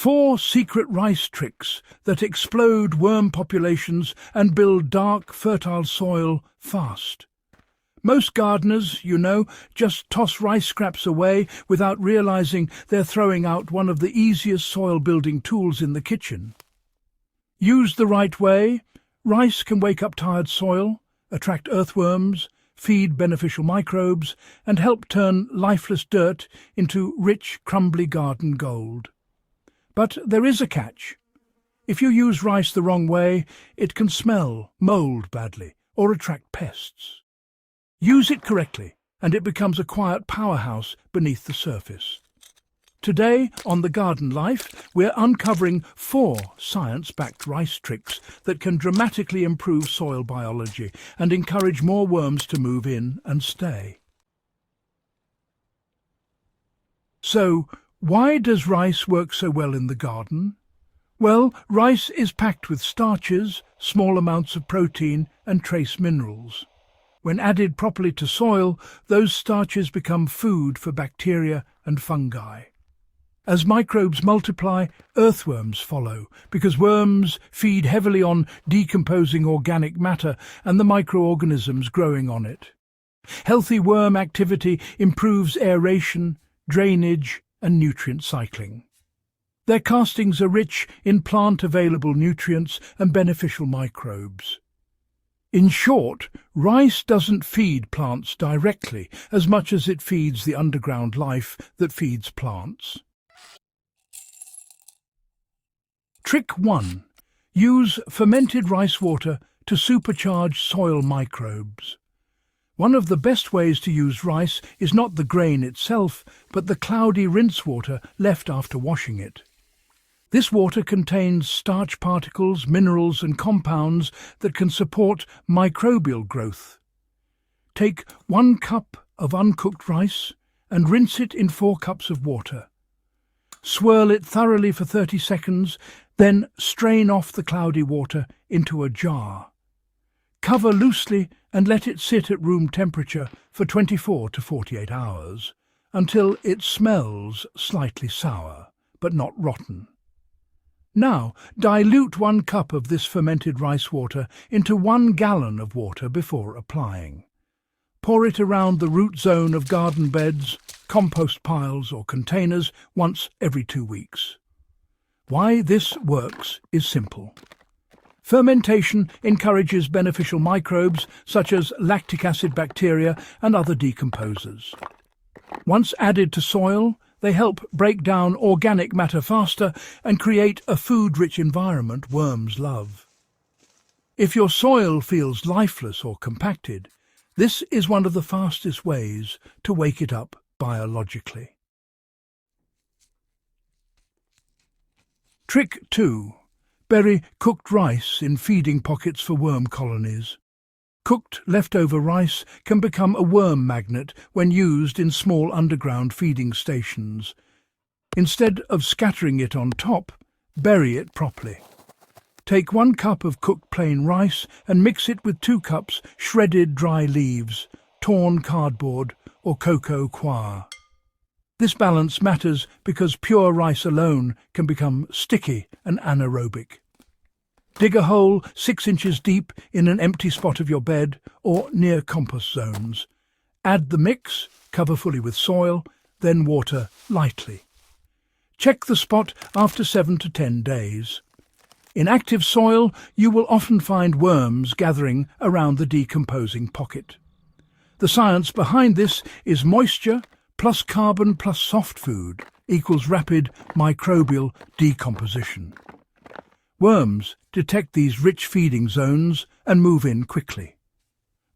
4 secret rice tricks that explode worm populations and build dark, fertile soil fast. Most gardeners, just toss rice scraps away without realizing they're throwing out one of the easiest soil-building tools in the kitchen. Used the right way, rice can wake up tired soil, attract earthworms, feed beneficial microbes, and help turn lifeless dirt into rich, crumbly garden gold. But there is a catch. If you use rice the wrong way, it can smell, mold badly, or attract pests. Use it correctly, and it becomes a quiet powerhouse beneath the surface. Today, on The Garden Life, we're uncovering 4 science-backed rice tricks that can dramatically improve soil biology and encourage more worms to move in and stay. So, why does rice work so well in the garden? Well, rice is packed with starches, small amounts of protein, and trace minerals. When added properly to soil, those starches become food for bacteria and fungi. As microbes multiply, earthworms follow, because worms feed heavily on decomposing organic matter and the microorganisms growing on it. Healthy worm activity improves aeration, drainage, and nutrient cycling. Their castings are rich in plant-available nutrients and beneficial microbes. In short, rice doesn't feed plants directly as much as it feeds the underground life that feeds plants. Trick 1. Use fermented rice water to supercharge soil microbes. One of the best ways to use rice is not the grain itself, but the cloudy rinse water left after washing it. This water contains starch particles, minerals and compounds that can support microbial growth. Take 1 cup of uncooked rice and rinse it in 4 cups of water. Swirl it thoroughly for 30 seconds, then strain off the cloudy water into a jar. Cover loosely and let it sit at room temperature for 24 to 48 hours, until it smells slightly sour, but not rotten. Now, dilute 1 cup of this fermented rice water into 1 gallon of water before applying. Pour it around the root zone of garden beds, compost piles or containers once every 2 weeks. Why this works is simple. Fermentation encourages beneficial microbes such as lactic acid bacteria and other decomposers. Once added to soil, they help break down organic matter faster and create a food-rich environment worms love. If your soil feels lifeless or compacted, this is one of the fastest ways to wake it up biologically. Trick 2. Bury cooked rice in feeding pockets for worm colonies. Cooked leftover rice can become a worm magnet when used in small underground feeding stations. Instead of scattering it on top, bury it properly. Take 1 cup of cooked plain rice and mix it with 2 cups shredded dry leaves, torn cardboard or cocoa coir. This balance matters because pure rice alone can become sticky and anaerobic. Dig a hole 6 inches deep in an empty spot of your bed or near compost zones. Add the mix, cover fully with soil, then water lightly. Check the spot after 7 to 10 days. In active soil, you will often find worms gathering around the decomposing pocket. The science behind this is moisture plus carbon plus soft food equals rapid microbial decomposition. Worms detect these rich feeding zones and move in quickly.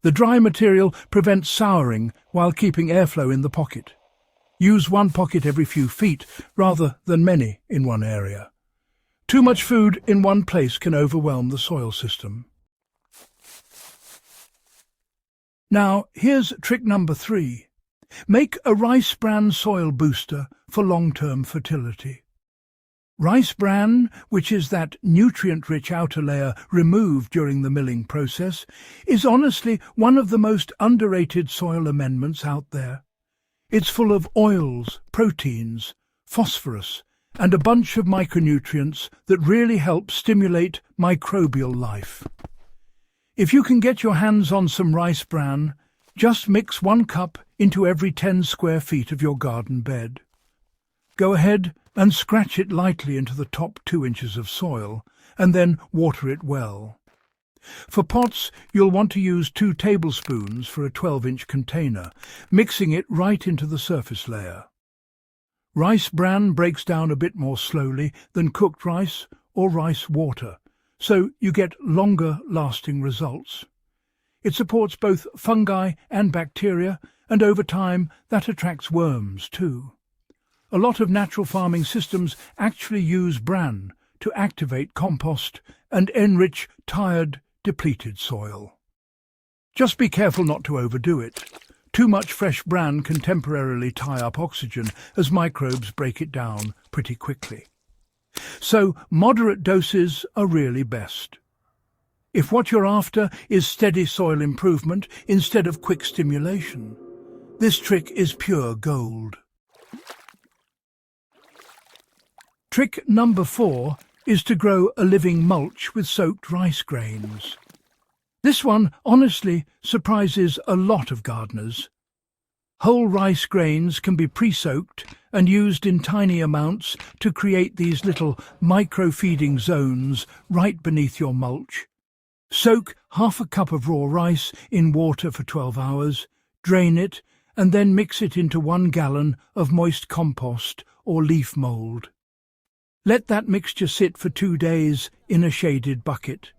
The dry material prevents souring while keeping airflow in the pocket. Use 1 pocket every few feet rather than many in one area. Too much food in one place can overwhelm the soil system. Now, here's trick number 3. Make a rice bran soil booster for long-term fertility. Rice bran, which is that nutrient-rich outer layer removed during the milling process, is honestly one of the most underrated soil amendments out there. It's full of oils, proteins, phosphorus, and a bunch of micronutrients that really help stimulate microbial life. If you can get your hands on some rice bran, just mix 1 cup into every 10 square feet of your garden bed. Go ahead and scratch it lightly into the top 2 inches of soil, and then water it well. For pots, you'll want to use 2 tablespoons for a 12-inch container, mixing it right into the surface layer. Rice bran breaks down a bit more slowly than cooked rice or rice water, so you get longer-lasting results. It supports both fungi and bacteria, and over time that attracts worms too. A lot of natural farming systems actually use bran to activate compost and enrich tired, depleted soil. Just be careful not to overdo it. Too much fresh bran can temporarily tie up oxygen as microbes break it down pretty quickly. So moderate doses are really best. If what you're after is steady soil improvement instead of quick stimulation, this trick is pure gold. Trick number 4 is to grow a living mulch with soaked rice grains. This one honestly surprises a lot of gardeners. Whole rice grains can be pre-soaked and used in tiny amounts to create these little micro-feeding zones right beneath your mulch. Soak half a cup of raw rice in water for 12 hours, drain it, and then mix it into 1 gallon of moist compost or leaf mould. Let that mixture sit for 2 days in a shaded bucket.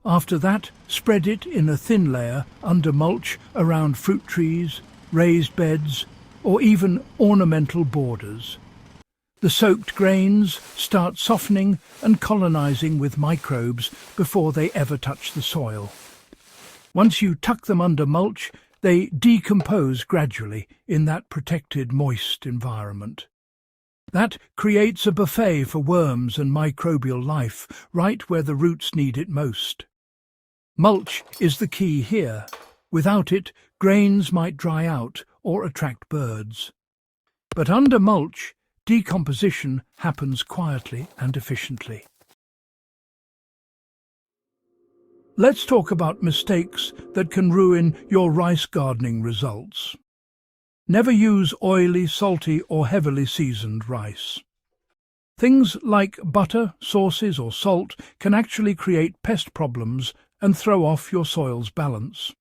After that, spread it in a thin layer under mulch around fruit trees, raised beds, or even ornamental borders. The soaked grains start softening and colonizing with microbes before they ever touch the soil. Once you tuck them under mulch, they decompose gradually in that protected, moist environment. That creates a buffet for worms and microbial life right where the roots need it most. Mulch is the key here. Without it, grains might dry out or attract birds. But under mulch, decomposition happens quietly and efficiently. Let's talk about mistakes that can ruin your rice gardening results. Never use oily, salty or heavily seasoned rice. Things like butter, sauces or salt can actually create pest problems and throw off your soil's balance.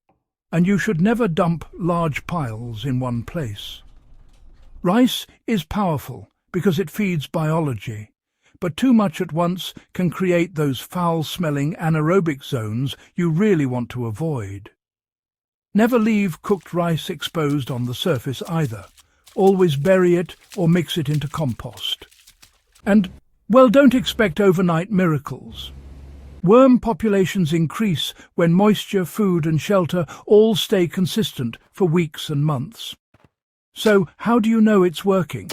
And you should never dump large piles in one place. Rice is powerful because it feeds biology, but too much at once can create those foul-smelling anaerobic zones you really want to avoid. Never leave cooked rice exposed on the surface either. Always bury it or mix it into compost. And, well, don't expect overnight miracles. Worm populations increase when moisture, food and shelter all stay consistent for weeks and months. So how do you know it's working?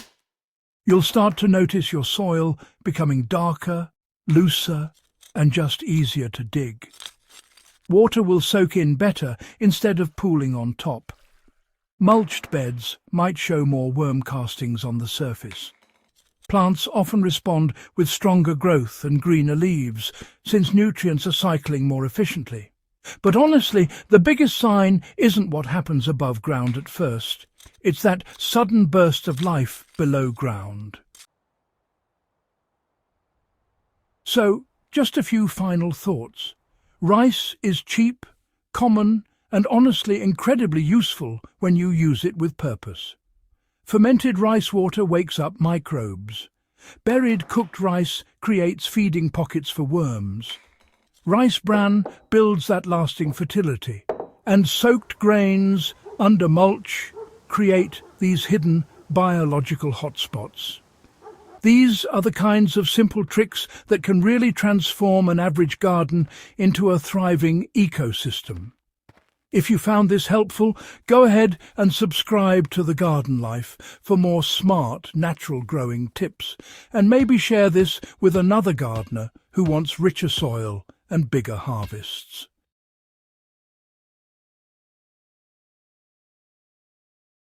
You'll start to notice your soil becoming darker, looser and just easier to dig. Water will soak in better instead of pooling on top. Mulched beds might show more worm castings on the surface. Plants often respond with stronger growth and greener leaves, since nutrients are cycling more efficiently. But honestly, the biggest sign isn't what happens above ground at first. It's that sudden burst of life below ground. So, just a few final thoughts. Rice is cheap, common, and honestly incredibly useful when you use it with purpose. Fermented rice water wakes up microbes. Buried cooked rice creates feeding pockets for worms. Rice bran builds that lasting fertility. And soaked grains under mulch create these hidden biological hotspots. These are the kinds of simple tricks that can really transform an average garden into a thriving ecosystem. If you found this helpful, go ahead and subscribe to The Garden Life for more smart, natural growing tips, and maybe share this with another gardener who wants richer soil and bigger harvests.